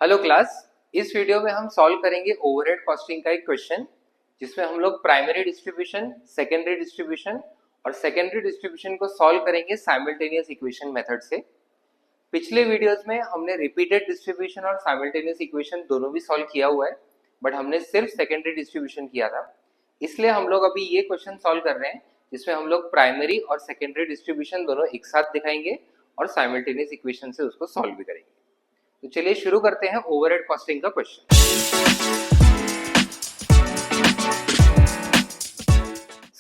Hello class. इस video में हम सॉल्व करेंगे ओवरहेड कॉस्टिंग का एक क्वेश्चन जिसमें हम लोग प्राइमरी डिस्ट्रीब्यूशन, सेकेंडरी डिस्ट्रीब्यूशन और सेकेंडरी डिस्ट्रीब्यूशन को सॉल्व करेंगे साइमल्टेनियस इक्वेशन मेथड से। पिछले वीडियोस में हमने रिपीटेड डिस्ट्रीब्यूशन और साइमल्टेनियस इक्वेशन दोनों भी सॉल्व किया हुआ है, बट हमने सिर्फ सेकेंडरी डिस्ट्रीब्यूशन किया था। इसलिए हम लोग अभी ये क्वेश्चन सॉल्व कर रहे हैं जिसमें हम लोग प्राइमरी और सेकेंडरी डिस्ट्रीब्यूशन दोनों एक साथ दिखाएंगे और साइमल्टेनियस इक्वेशन से उसको सॉल्व भी करेंगे। तो चलिए शुरू करते हैं ओवरहेड कॉस्टिंग का क्वेश्चन।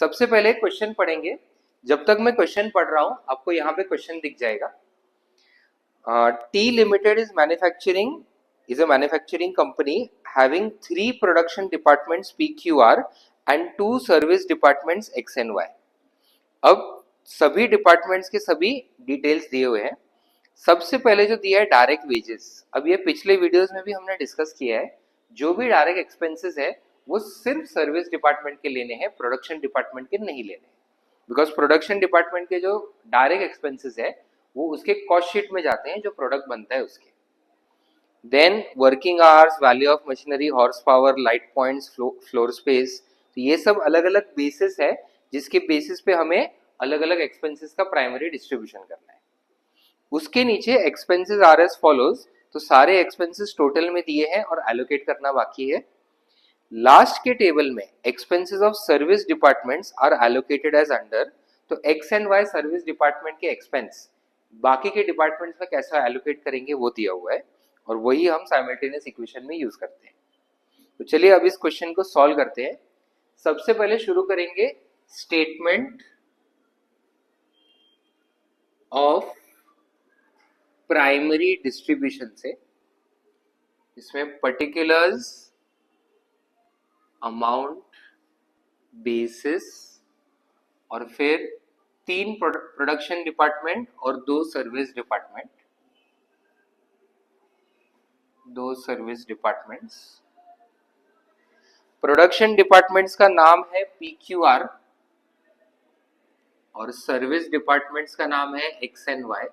सबसे पहले क्वेश्चन पढ़ेंगे। जब तक मैं क्वेश्चन पढ़ रहा हूं आपको यहाँ पे क्वेश्चन दिख जाएगा। T limited is a manufacturing company having 3 production departments PQR and 2 service departments XNY। अब सभी डिपार्टमेंट्स के सभी डिटेल्स दिए हुए हैं। सबसे पहले जो दिया है डायरेक्ट वेजेस। अब ये पिछले वीडियोस में भी हमने डिस्कस किया है, जो भी डायरेक्ट एक्सपेंसेस है वो सिर्फ सर्विस डिपार्टमेंट के लेने हैं, प्रोडक्शन डिपार्टमेंट के नहीं लेने हैं। बिकॉज प्रोडक्शन डिपार्टमेंट के जो डायरेक्ट एक्सपेंसेस है वो उसके कॉस्ट शीट में जाते हैं जो प्रोडक्ट बनता है उसके। Then working hours, value of machinery, horse power, light points, floor space, तो ये सब अलग अलग बेसिस है जिसके बेसिस पे हमें अलग अलग एक्सपेंसेस का प्राइमरी डिस्ट्रीब्यूशन करना है। उसके नीचे एक्सपेंसेस आर एज फॉलोज, तो सारे एक्सपेंसेस टोटल में दिए हैं और एलोकेट करना बाकी है। लास्ट के टेबल में expenses of service departments are allocated as under, तो X and Y service department के एक्सपेंस बाकी के डिपार्टमेंट्स में कैसा एलोकेट करेंगे वो दिया हुआ है और वही हम साइमल्टेनियस इक्वेशन में यूज करते हैं। तो चलिए अब इस क्वेश्चन को सॉल्व करते हैं। सबसे पहले शुरू करेंगे स्टेटमेंट ऑफ प्राइमरी डिस्ट्रीब्यूशन से, इसमें पर्टिकुलर्स, अमाउंट, बेसिस और फिर 3 प्रोडक्शन डिपार्टमेंट और 2 सर्विस डिपार्टमेंट्स। प्रोडक्शन डिपार्टमेंट्स का नाम है PQR और सर्विस डिपार्टमेंट्स का नाम है XNY।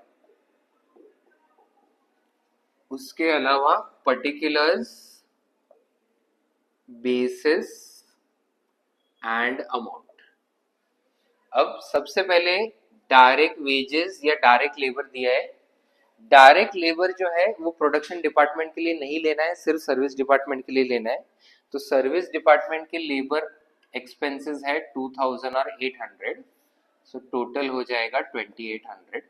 उसके अलावा पर्टिकुलर्स, बेसिस एंड अमाउंट। अब सबसे पहले डायरेक्ट वेजेस या डायरेक्ट लेबर दिया है। डायरेक्ट लेबर जो है वो प्रोडक्शन डिपार्टमेंट के लिए नहीं लेना है, सिर्फ सर्विस डिपार्टमेंट के लिए लेना है। तो सर्विस डिपार्टमेंट के लेबर एक्सपेंसेस है 2000 और 800, सो टोटल हो जाएगा 2800।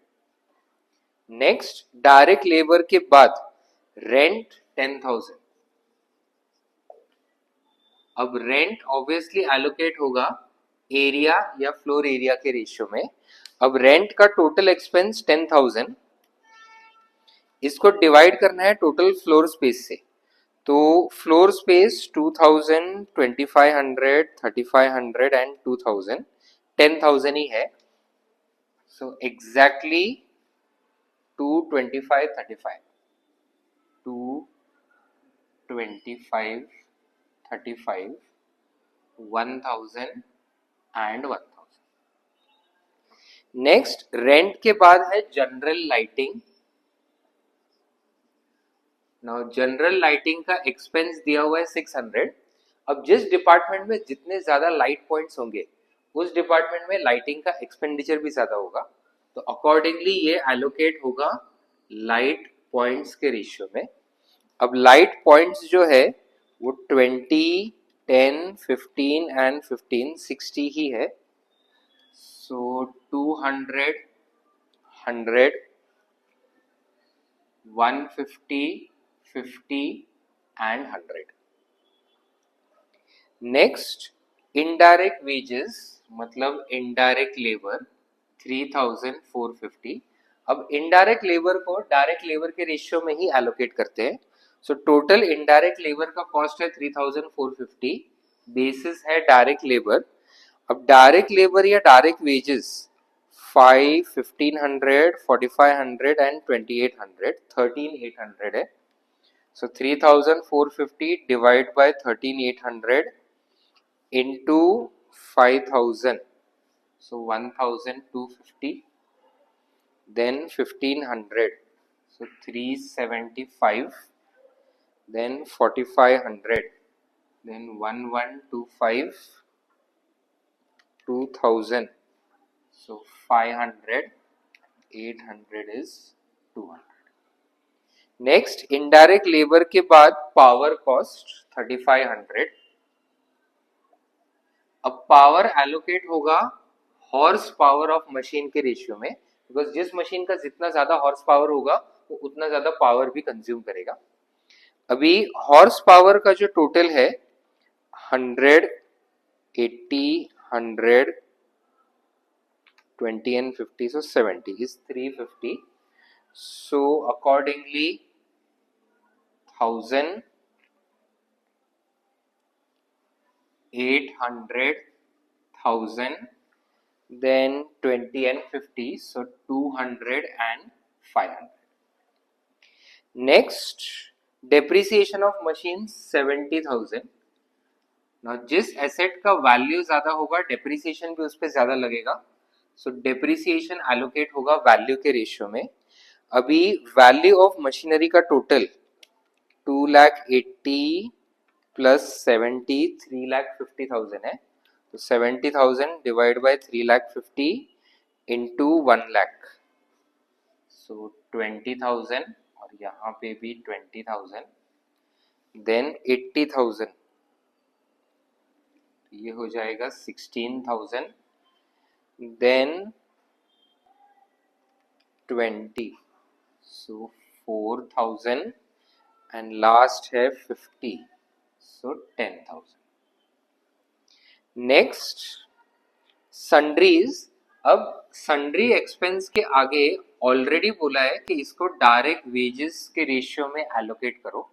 नेक्स्ट डायरेक्ट लेबर के बाद रेंट 10,000। अब रेंट ऑब्वियसली एलोकेट होगा एरिया या फ्लोर एरिया के रेशियो में। अब रेंट का टोटल एक्सपेंस 10,000, इसको डिवाइड करना है टोटल फ्लोर स्पेस से। तो फ्लोर स्पेस 2000, 2500, 3500 एंड 2000, 10,000 ही है। So exactly 225, 35, 225, 35, 1000 and 1000। Next rent के बाद है general lighting. Now general lighting का एक्सपेंस दिया हुआ है 600। अब जिस डिपार्टमेंट में जितने ज्यादा लाइट पॉइंट्स होंगे उस डिपार्टमेंट में लाइटिंग का एक्सपेंडिचर भी ज्यादा होगा, तो अकॉर्डिंगली ये एलोकेट होगा लाइट पॉइंट्स के रेशियो में। अब लाइट पॉइंट्स जो है वो 20, 10, 15 एंड 15, 60 ही है। सो 200, 100, 150, 50 and 100. नेक्स्ट इनडायरेक्ट वेजेस मतलब इनडायरेक्ट लेबर 3450। अब इनडायरेक्ट लेबर को डायरेक्ट लेबर के रेशियो में ही एलोकेट करते हैं। सो टोटल इनडायरेक्ट लेबर का कॉस्ट है 3450, बेसिस है डायरेक्ट लेबर। अब डायरेक्ट लेबर या डायरेक्ट वेजेस 5, 1500, 4500 एंड 2800, 13800 है। So 3450 divided by 13800 into 5000, so 1250, then 1500, so 375, then 4500, then 1125, 2000, so 500, 800 is 200. Next indirect labour के बाद पावर कॉस्ट 3500. अब पावर एलोकेट होगा हॉर्स पावर ऑफ मशीन के रेशियो में, बिकॉज जिस मशीन का जितना ज्यादा हॉर्स पावर होगा वो उतना ज्यादा पावर भी कंज्यूम करेगा. अभी हॉर्स पावर का जो टोटल है 100, 80, 100, 20 and 50, so 70 is 350. So accordingly 1000, 800, 1000, then 20 and 50, so 200 and 500. Next, depreciation of machines 70,000. Now जिस एसेट का वैल्यू ज्यादा होगा डेप्रिसिएशन भी उस पर ज्यादा लगेगा, सो डेप्रिसिएशन एलोकेट होगा वैल्यू के रेशियो में. अभी वैल्यू ऑफ मशीनरी का टोटल 2,80,000 प्लस 70, 3,50,000 है. तो 70,000 डिवाइड बाय 3,50,000 इंटू 1,00,000, सो 20,000, और यहाँ पे भी 20,000, देन 80,000, ये हो जाएगा 16,000, देन 20, सो 4,000, एंड लास्ट है 50, सो 10,000. Next sundries. अब सन्ड्री एक्सपेंस के आगे ऑलरेडी बोला है कि इसको डायरेक्ट वेजेस के रेशियो में एलोकेट करो.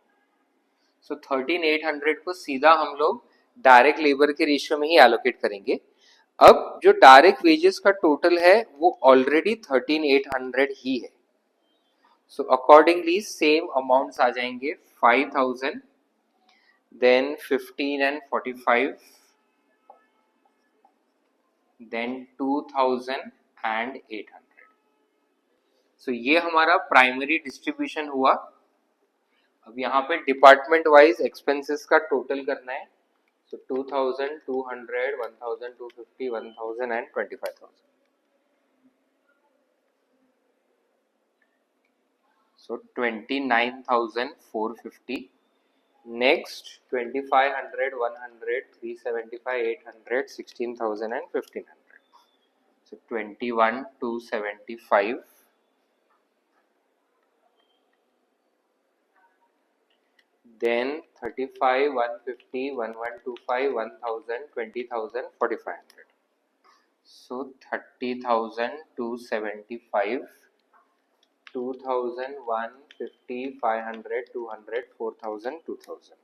सो 13,800 को सीधा हम लोग डायरेक्ट लेबर के रेशियो में ही एलोकेट करेंगे. अब जो डायरेक्ट वेजेस का टोटल है वो ऑलरेडी 13,800 ही है. सो अकॉर्डिंगली सेम अमाउंट्स आ जाएंगे 5,000, then 15 and 45, then 2,000 and 800. So ये हमारा प्राइमरी डिस्ट्रीब्यूशन हुआ. अब यहाँ पे डिपार्टमेंट वाइज एक्सपेंसेस का टोटल करना है. So 2,000, 200, 1,250, 1,000 and 25,000. So 29,450. Next 2,500, 100, 375, 800, 16,000 and 1,500. So 21,275. Then 35, 150, 1,125, 1,000, 20,000, 4,500. So 30,275, 2,000, 150, 500, 200, 4,000, 2,000.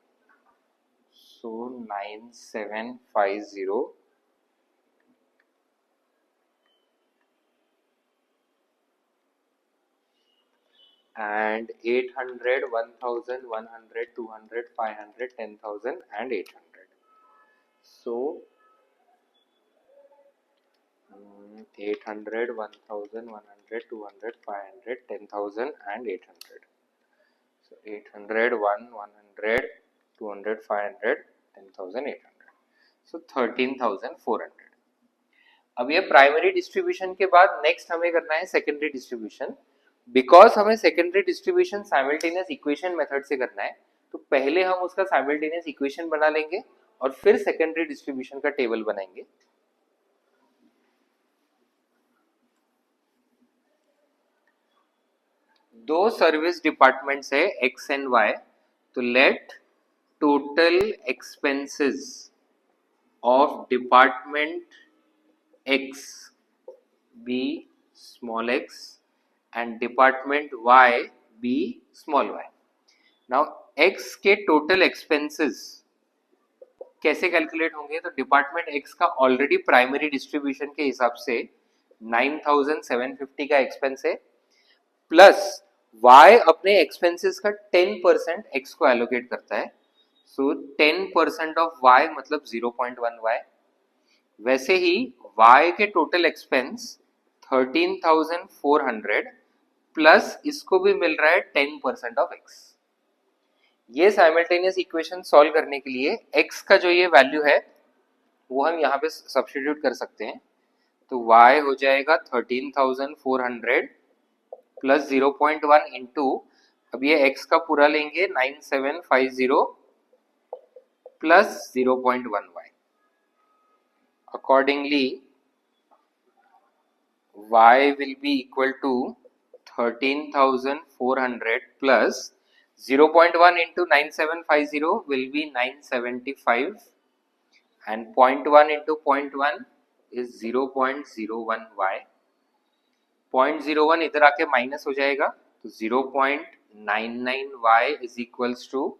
So 9,750. And 800, 1,000, 100, 200, 500, 10,000 and 800. So 800, 1,000, 100, 200, 500, 10,000 and 800. So 800, 100, 200, 500, 10,000, 800. So 13,400. अब ये प्राइमरी डिस्ट्रीब्यूशन के बाद नेक्स्ट हमें करना है सेकेंडरी डिस्ट्रीब्यूशन. बिकॉज हमें secondary distribution simultaneous equation method से करना है, तो पहले हम उसका साइमल्टेनियस इक्वेशन बना लेंगे और फिर सेकेंडरी डिस्ट्रीब्यूशन का टेबल बनाएंगे. दो सर्विस डिपार्टमेंट्स है एक्स एंड वाई. तो let total expenses of department X be small X and department Y be small y. Now X के total expenses कैसे कैलकुलेट होंगे? तो डिपार्टमेंट X का ऑलरेडी प्राइमरी डिस्ट्रीब्यूशन के हिसाब से 9,750 का एक्सपेंस है, प्लस Y अपने एक्सपेंसेस का 10% X को एलोकेट करता है. सो 10% ऑफ Y मतलब 0.1 Y. वैसे ही Y के टोटल एक्सपेंस 13,400 प्लस इसको भी मिल रहा है 10% ऑफ एक्स. ये साइमल्टेनियस इक्वेशन सॉल्व करने के लिए x का जो ये वैल्यू है वो हम यहाँ पे सब्स्टिट्यूट कर सकते हैं। तो y हो जाएगा 13,400 प्लस 0.1 इंटू, अब ये x का पूरा लेंगे 9750 plus 0.1y। Accordingly y will be equal to 13,400 plus 0.1 into 9750 will be 975 and 0.1 into 0.1 is 0.01y। 0.01 इधर आके माइनस हो जाएगा तो 0.99y is equals to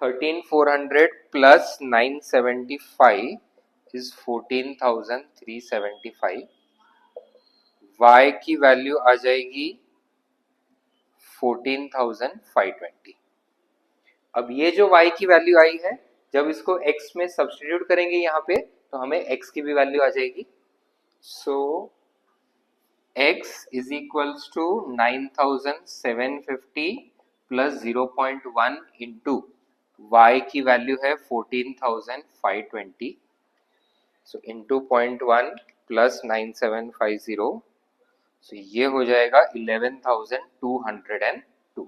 13,400 plus 975 is 14,375। y की वैल्यू आ जाएगी 14,520। अब ये जो y की वैल्यू आई है, जब इसको x में सब्स्टिट्यूट करेंगे यहाँ पे तो हमें x की भी वैल्यू आ जाएगी। So x is equals to 9,750 plus 0.1 into y की वैल्यू है 14,520। सो इंटू 0.1 प्लस 9,750, so ये हो जाएगा 11,202।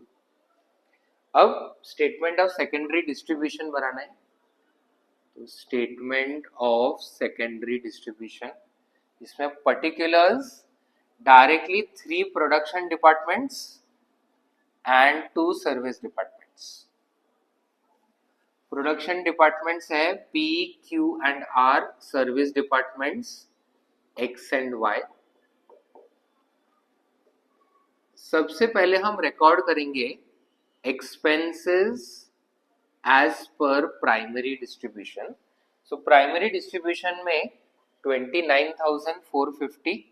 अब स्टेटमेंट ऑफ सेकेंडरी डिस्ट्रीब्यूशन बनाना है। तो स्टेटमेंट ऑफ सेकेंडरी डिस्ट्रीब्यूशन, इसमें particulars directly 3 production departments and 2 service departments. Production departments है P, Q and R, service departments X and Y। सबसे पहले हम रिकॉर्ड करेंगे expenses as per primary distribution. So primary distribution में 29,450,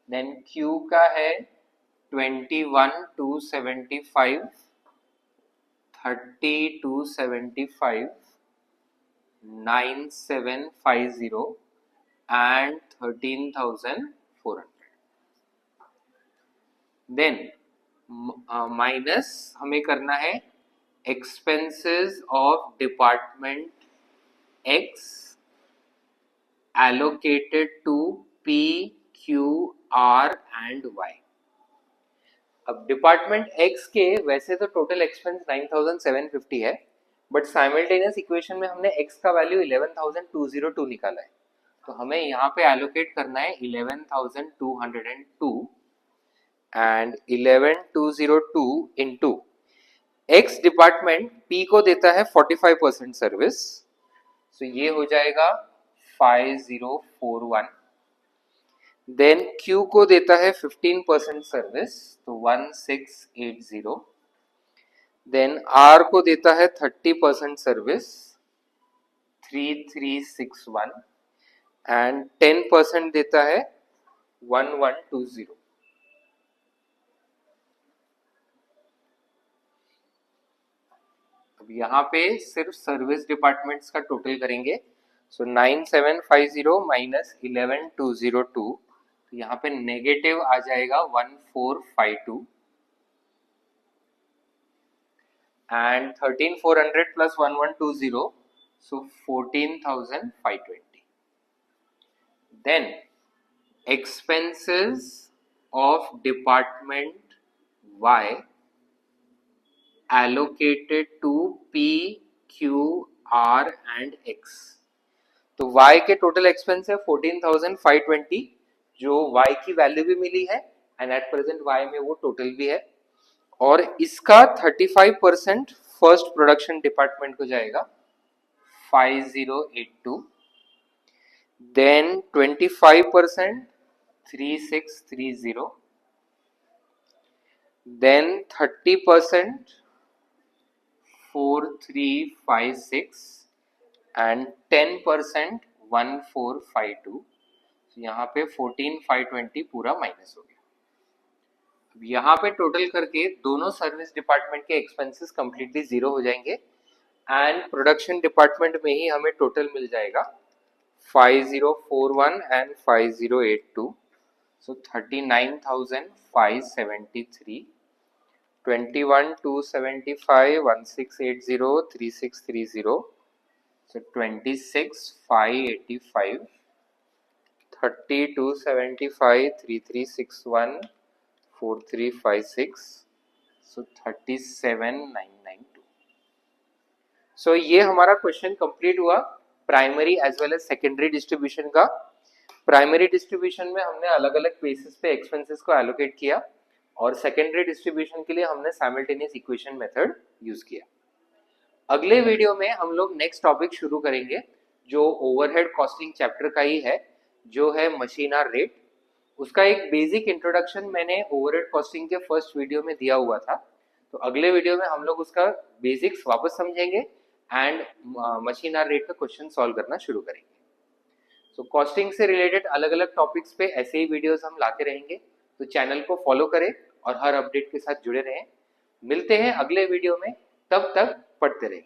then Q का है 21,275, 30,275, 9,750 and 13,400। Then minus हमें करना है expenses of department X allocated to P, Q, R and Y। अब डिपार्टमेंट X के वैसे तो टोटल एक्सपेंस 9,750 है, बट साइमल्टेनियस इक्वेशन में हमने X का वैल्यू 11,202 निकाला है, तो हमें यहाँ पे एलोकेट करना है 11,202 and 11,202 into X department P को देता है 45% सर्विस, सो ये हो जाएगा 5041। देन Q को देता है 15% सर्विस, तो 1680। देन R को देता है 30% सर्विस, 3361 एंड 10% देता है 1120। अब यहाँ पे सिर्फ सर्विस डिपार्टमेंट्स का टोटल करेंगे। सो 9750 माइनस 11,202, तो यहाँ पे नेगेटिव आ जाएगा 1452 and 13,400 plus 1120, so 14,520। Then expenses of department Y allocated to P, Q, R and X। तो Y के टोटल एक्सपेंस है 14,520, जो Y की वैल्यू भी मिली है एंड एट प्रेजेंट Y में वो टोटल भी है, और इसका 35% फर्स्ट प्रोडक्शन डिपार्टमेंट को जाएगा 5082, देन 25% 3630, देन 30% 4356 एंड 10% 1452। यहाँ पे 14,520 पूरा माइनस हो गया। अब यहाँ पे टोटल करके दोनों सर्विस डिपार्टमेंट के एक्सपेंसेस कंप्लीटली जीरो हो जाएंगे एंड प्रोडक्शन डिपार्टमेंट में ही हमें टोटल मिल जाएगा 5041 and 5082, so 39,573, 21 275 1680 3630, so 26 585, 30 275 3361 4356, so 37992। So ये हमारा क्वेश्चन कंप्लीट हुआ primary as well as secondary distribution का। प्राइमरी डिस्ट्रीब्यूशन में हमने अलग अलग बेसिस पे एक्सपेंसेस को एलोकेट किया और सेकेंडरी डिस्ट्रीब्यूशन के लिए हमने साइमल्टेनियस इक्वेशन मेथड यूज किया। अगले वीडियो में हम लोग नेक्स्ट टॉपिक शुरू करेंगे जो ओवरहेड कॉस्टिंग चैप्टर का ही है, जो है मशीन आवर रेट। उसका एक बेसिक इंट्रोडक्शन मैंने ओवरहेड कॉस्टिंग के फर्स्ट वीडियो में दिया हुआ था, तो अगले वीडियो में हम लोग उसका बेसिक्स वापस समझेंगे एंड मशीन आवर रेट का क्वेश्चन सॉल्व करना शुरू करेंगे। तो कॉस्टिंग से रिलेटेड अलग अलग टॉपिक्स पे ऐसे ही वीडियोस हम लाते रहेंगे, तो चैनल को फॉलो करें और हर अपडेट के साथ जुड़े रहें। मिलते हैं अगले वीडियो में, तब तक पढ़ते रहें।